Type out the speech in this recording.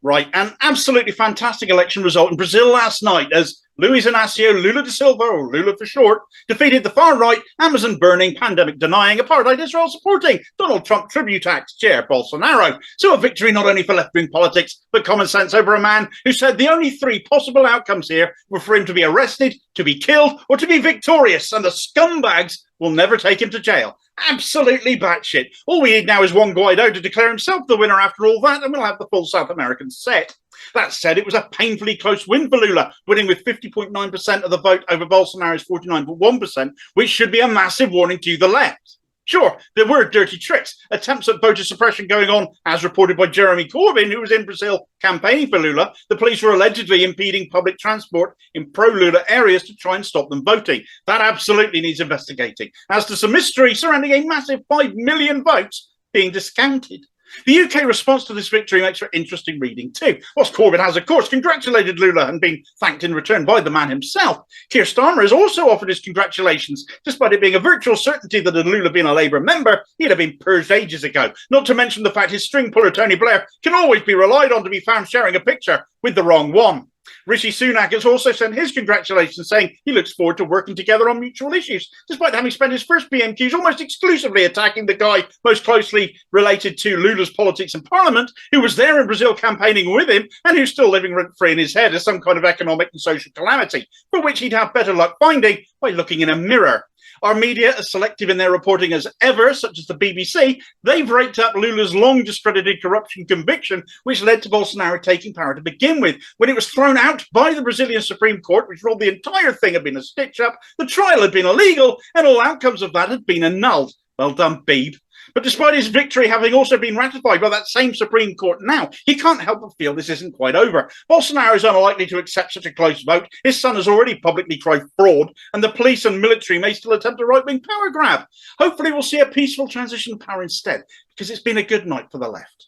Right, an absolutely fantastic election result in Brazil last night as Luiz Inácio Lula da Silva, or Lula for short, defeated the far-right, Amazon-burning, pandemic-denying, apartheid Israel-supporting, Donald Trump tribute act Jair Bolsonaro. So a victory not only for left-wing politics, but common sense over a man who said the only three possible outcomes here were for him to be arrested, to be killed, or to be victorious, and the scumbags will never take him to jail. Absolutely batshit. All we need now is Juan Guaido to declare himself the winner after all that, and we'll have the full South American set. That said, it was a painfully close win for Lula, winning with 50.9% of the vote over Bolsonaro's 49.1%, which should be a massive warning to the left. Sure, there were dirty tricks, attempts at voter suppression going on, as reported by Jeremy Corbyn, who was in Brazil campaigning for Lula. The police were allegedly impeding public transport in pro-Lula areas to try and stop them voting. That absolutely needs investigating, as to some mystery surrounding a massive 5 million votes being discounted. The UK response to this victory makes for interesting reading too. Whilst Corbyn has, of course, congratulated Lula and been thanked in return by the man himself, Keir Starmer has also offered his congratulations, despite it being a virtual certainty that had Lula been a Labour member, he'd have been purged ages ago. Not to mention the fact his string puller Tony Blair can always be relied on to be found sharing a picture with the wrong one. Rishi Sunak has also sent his congratulations, saying he looks forward to working together on mutual issues, despite having spent his first PMQs almost exclusively attacking the guy most closely related to Lula's politics in Parliament, who was there in Brazil campaigning with him and who's still living rent-free in his head as some kind of economic and social calamity, for which he'd have better luck finding by looking in a mirror. Our media, as selective in their reporting as ever, such as the BBC, they've raked up Lula's long discredited corruption conviction, which led to Bolsonaro taking power to begin with. When it was thrown out by the Brazilian Supreme Court, which ruled the entire thing had been a stitch-up, the trial had been illegal, and all outcomes of that had been annulled. Well done, Beeb. But despite his victory having also been ratified by that same Supreme Court now, he can't help but feel this isn't quite over. Bolsonaro is unlikely to accept such a close vote. His son has already publicly cried fraud, and the police and military may still attempt a right-wing power grab. Hopefully we'll see a peaceful transition of power instead, because it's been a good night for the left.